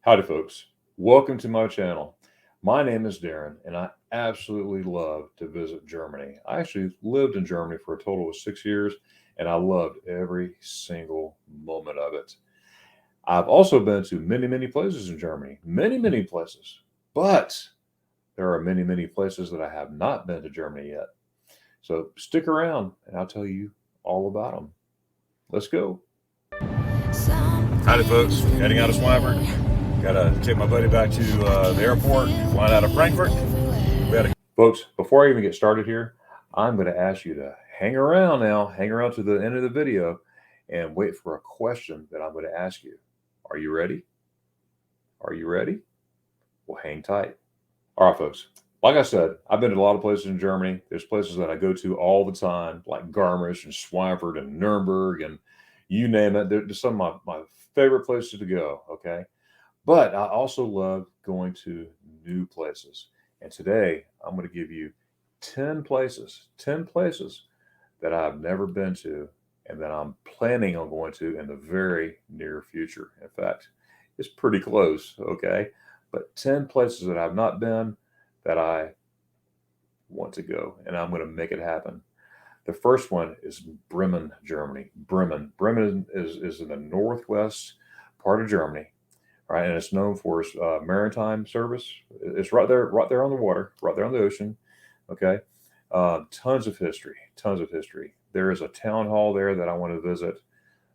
Howdy, folks. Welcome to my channel. My name is Darren, and I absolutely love to visit Germany. I actually lived in Germany for a total of 6 years, and I loved every single moment of it. I've also been to many places in Germany, many places, but there are many places that I have not been to Germany yet. So stick around, and I'll tell you all about them. Let's go. Howdy, folks. Heading out of Swampert. Gotta take my buddy back to the airport, flying out of Frankfurt. Folks, before I even get started here, I'm going to ask you to hang around now, hang around to the end of the video and wait for a question that I'm going to ask you. Are you ready? Are you ready? Well, hang tight. All right, folks. Like I said, I've been to a lot of places in Germany. There's places that I go to all the time, like Garmisch and Schweinfurt and Nuremberg and you name it. They're some of my favorite places to go, okay? But I also love going to new places. And today I'm going to give you 10 places that I've never been to and that I'm planning on going to in the very near future. In fact, it's pretty close, okay? But 10 places that I've not been that I want to go, and I'm going to make it happen. The first one is Bremen, Germany. Bremen. Bremen is in the northwest part of Germany. Right, and it's known for its maritime service. It's right there on the water, right there on the ocean. Okay, tons of history, tons of history. There is a town hall there that I want to visit.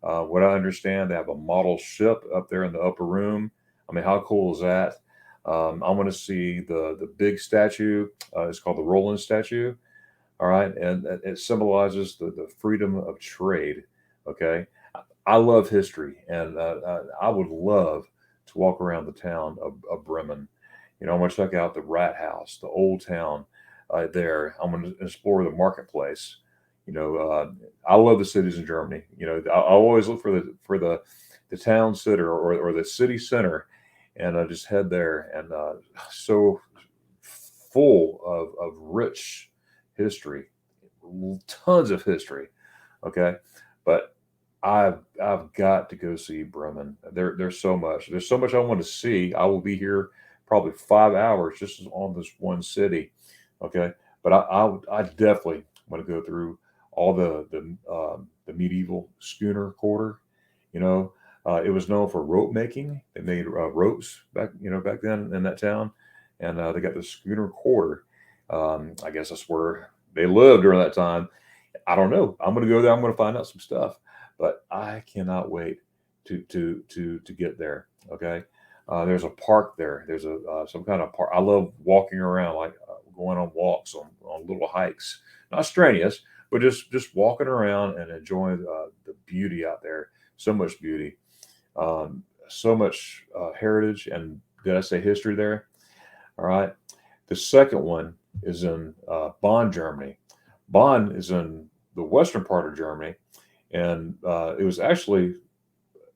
What I understand, they have a model ship up there in the upper room. I mean, how cool is that? I want to see the big statue. It's called the Roland statue. All right, and it symbolizes the freedom of trade. Okay, I love history, and I would love to walk around the town of Bremen. You know, I'm going to check out the Rat House, the old town there. I'm going to explore the marketplace. You know, I love the cities in Germany. You know, I always look for the town center or the city center, and I just head there. And so full of rich history, tons of history. Okay, but I've got to go see Bremen. There's so much. There's so much I want to see. I will be here probably 5 hours just on this one city. Okay, but I definitely want to go through all the medieval schooner quarter. You know, it was known for rope making. They made ropes back then in that town, and they got the schooner quarter. I guess that's where they lived during that time. I don't know. I'm going to go there. I'm going to find out some stuff, but I cannot wait to get there. Okay, there's a park there. There's a some kind of park. I love walking around, like going on walks on little hikes, not strenuous, but just walking around and enjoying the beauty out there. So much beauty, so much heritage, and did I say history there? All right. The second one is in Bonn, Germany. Bonn is in the western part of Germany, and it was actually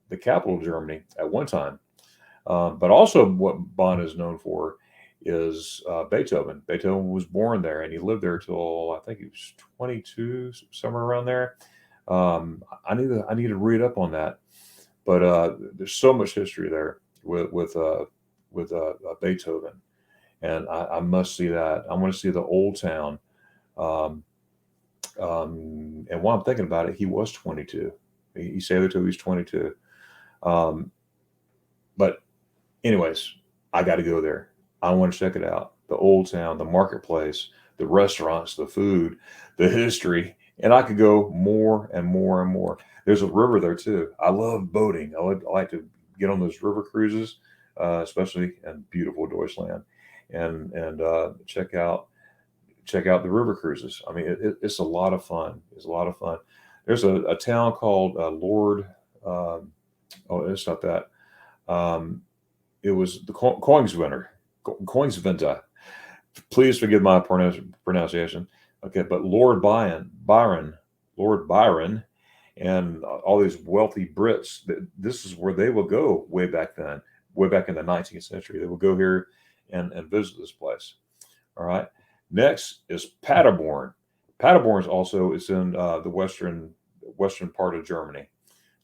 the capital of Germany at one time. But also, what Bonn is known for is Beethoven. Beethoven was born there, and he lived there till I think he was 22, somewhere around there. I need to read up on that, but there's so much history there with Beethoven, and I must see that. I want to see the old town. Um, and while I'm thinking about it, he was 22. He said it till he was 22. Um, but anyways, I got to go there. I want to check it out. The old town, the marketplace, the restaurants, the food, the history, and I could go more and more and more. There's a river there too. I love boating. I like to get on those river cruises, especially in beautiful Deutschland, and check out the river cruises. I mean, it's a lot of fun. It's a lot of fun. There's a town called Lord. Oh, it's not that. Um, it was the Kongsvinter. Kongsvinter. Please forgive my pronunciation. Okay, but Lord Byron, and all these wealthy Brits. This is where they would go way back then, way back in the 19th century. They would go here and visit this place. All right. Next is Paderborn. Paderborn is also it's in the western part of Germany.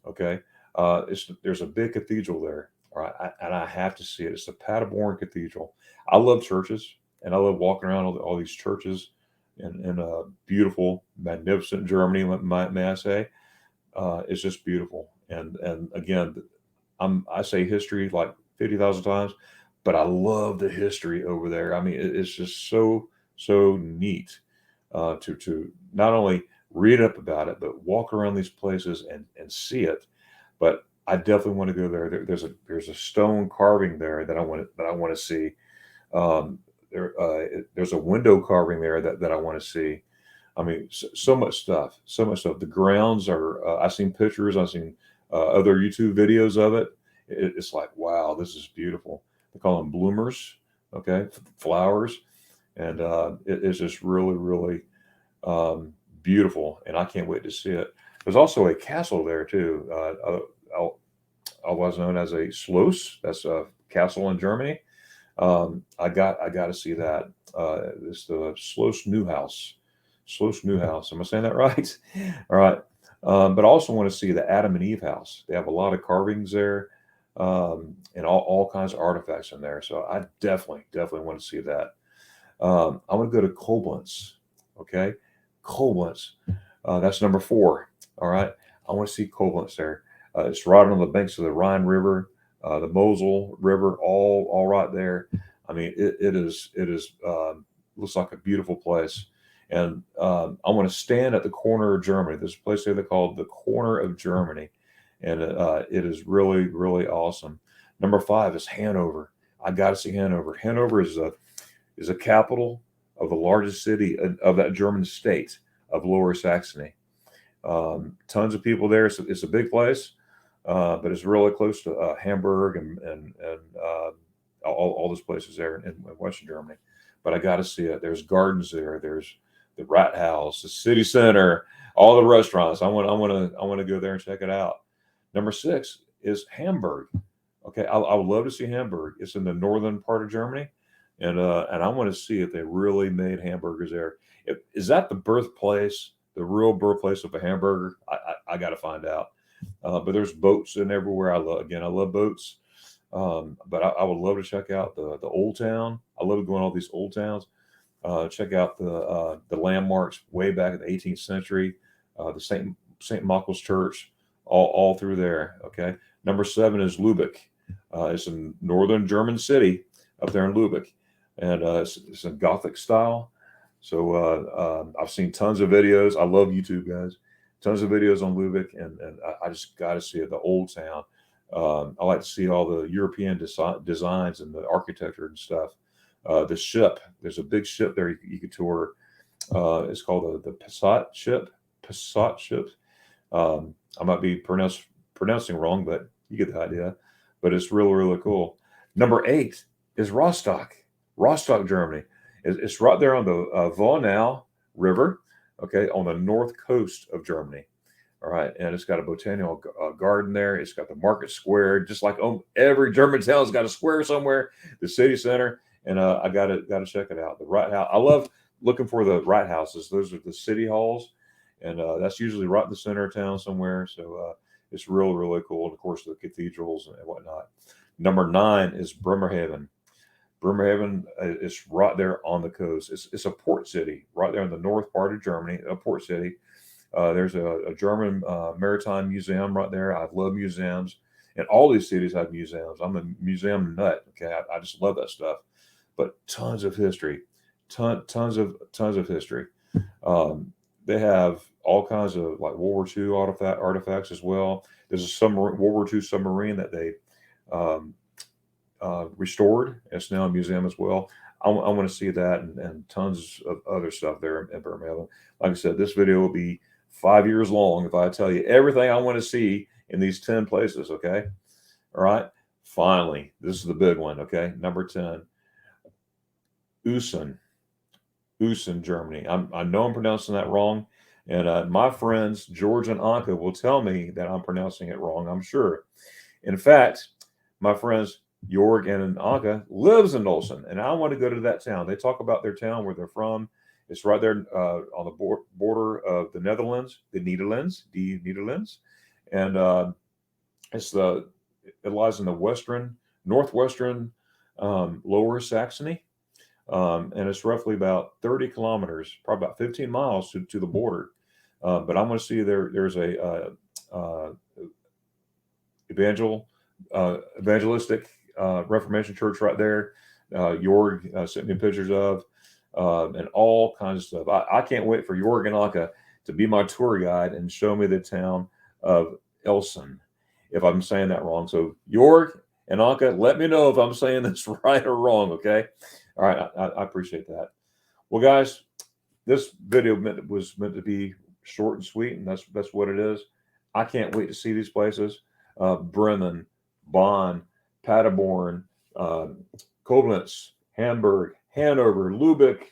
Okay, there's a big cathedral there. All right, and I have to see it. It's the Paderborn Cathedral. I love churches, and I love walking around all these churches in beautiful, magnificent Germany. May I say? It's just beautiful. And again, I say history like 50,000 times, but I love the history over there. I mean, it's just so neat to not only read up about it, but walk around these places and see it. But I definitely want to go there. There's a stone carving there that I want to see. There's a window carving there that I want to see. I mean, so much stuff, so much stuff. The grounds are. I've seen pictures. I've seen other YouTube videos of it. It's like, wow, this is beautiful. They call them bloomers, okay, flowers, and it's just really beautiful. And I can't wait to see it. There's also a castle there too, otherwise known as a Schloss. That's a castle in Germany. I got to see that. It's the Schloss Neuhaus. Schloss Neuhaus. Am I saying that right? All right. But I also want to see the Adam and Eve house. They have a lot of carvings there, and all kinds of artifacts in there. So I definitely want to see that. I want to go to Koblenz. Okay, Koblenz. That's number 4. All right. I want to see Koblenz there. It's right on the banks of the Rhine River, the Mosel River, all right there. I mean, it is looks like a beautiful place. And I want to stand at the corner of Germany. There's a place there they call the corner of Germany, and it is really awesome. Number 5 is Hanover. I got to see Hanover. Hanover is a capital of the largest city of that German state of Lower Saxony. Tons of people there. It's a big place, but it's really close to Hamburg and all those places there in Western Germany. But I got to see it. There's gardens there. There's the Rathaus, the city center, all the restaurants. I want to go there and check it out. Number 6 is Hamburg. Okay, I would love to see Hamburg. It's in the northern part of Germany, and I want to see if they really made hamburgers there. Is that the birthplace, the real birthplace of a hamburger? I got to find out. But there's boats in everywhere. I love boats. But I would love to check out the old town. I love going to all these old towns. Check out the landmarks way back in the 18th century, the Saint Michael's Church, all through there. Okay, number 7 is Lübeck. It's a northern German city up there in Lübeck, and it's in Gothic style. So I've seen tons of videos. I love YouTube, guys. Tons of videos on Lübeck, and I just got to see it, the old town. I like to see all the European designs and the architecture and stuff. The ship, there's a big ship there you could tour. It's called the Passat ship. Passat ship. I might be pronouncing wrong, but you get the idea. But it's really cool. Number 8 is Rostock. Rostock, Germany. It's right there on the Violin River, okay, on the north coast of Germany. All right, and it's got a botanical garden there. It's got the market square, just like every German town's got a square somewhere. The city center, and I got to check it out. The Rathaus. I love looking for the Rathauses. Those are the city halls, and that's usually right in the center of town somewhere. So it's really cool. And of course, the cathedrals and whatnot. Number 9 is Bremerhaven. Bremerhaven is right there on the coast. It's a port city right there in the north part of Germany, a port city. There's a German maritime museum right there. I love museums, and all these cities have museums. I'm a museum nut. Okay, I just love that stuff. But tons of history, tons of history. They have all kinds of like World War II artifacts as well. There's a World War II submarine that they um, restored. It's now a museum as well. I want to see that and tons of other stuff there in Bremerhaven. Like I said, this video will be 5 years long if I tell you everything I want to see in these 10 places. Okay. All right. Finally, this is the big one. Okay. Number 10, Uelsen, Germany. I know I'm pronouncing that wrong. And my friends, George and Anka, will tell me that I'm pronouncing it wrong, I'm sure. In fact, my friends, Jorg and Anka lives in Uelsen, and I want to go to that town. They talk about their town, where they're from. It's right there on the border of the Netherlands, the Netherlands, and it's it lies in the northwestern Lower Saxony. And it's roughly about 30 kilometers, probably about 15 miles to the border. But I'm going to see there's a evangelistic Reformation church right there. Jorg sent me pictures of, and all kinds of stuff. I can't wait for Jorg and Anka to be my tour guide and show me the town of Uelsen, if I'm saying that wrong. So Jorg and Anka, let me know if I'm saying this right or wrong, okay? All right, I appreciate that. Well, guys, this video was meant to be short and sweet, and that's what it is. I can't wait to see these places. Bremen, Bonn, Paderborn, Koblenz, Hamburg, Hannover, Lübeck,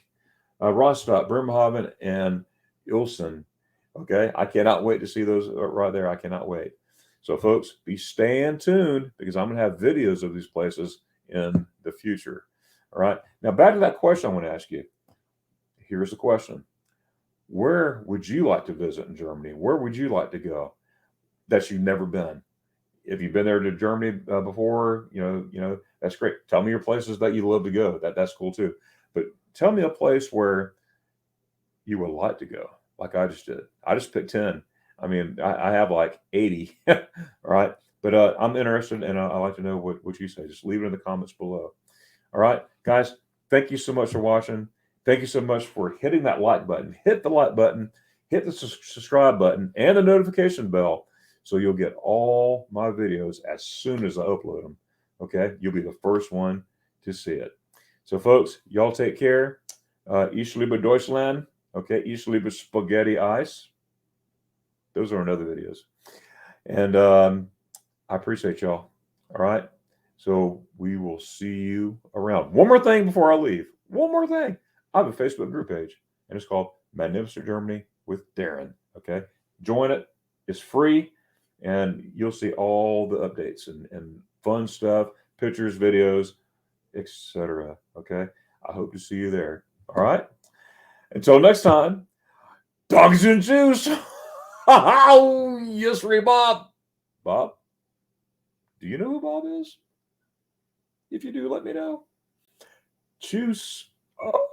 Rostock, Bremerhaven, and Uelsen. Okay, I cannot wait to see those right there. I cannot wait. So, folks, be staying tuned because I'm going to have videos of these places in the future. All right. Now, back to that question I want to ask you. Here's the question. Where would you like to visit in Germany? Where would you like to go that you've never been? If you've been there to Germany before, that's great. Tell me your places that you love to go. That's cool too. But tell me a place where you would like to go, like I just did. I just picked 10. I mean, I have like 80. All right. But I'm interested, and I'd like to know what you say. Just leave it in the comments below. All right, guys, thank you so much for watching. Thank you so much for hitting that like button. Hit the like button, hit the subscribe button, and the notification bell so you'll get all my videos as soon as I upload them. Okay, you'll be the first one to see it. So, folks, y'all take care. Ich liebe Deutschland. Okay, ich liebe Spaghetti Ice. Those are another videos. And I appreciate y'all. All right. So we will see you around. One more thing before I leave. One more thing. I have a Facebook group page, and it's called Magnificent Germany with Darren. Okay. Join it. It's free, and you'll see all the updates and fun stuff, pictures, videos, etc. Okay. I hope to see you there. All right. Until next time, dogs and juice. Yes, Bob. Bob? Do you know who Bob is? If you do, let me know. Choose. Oh.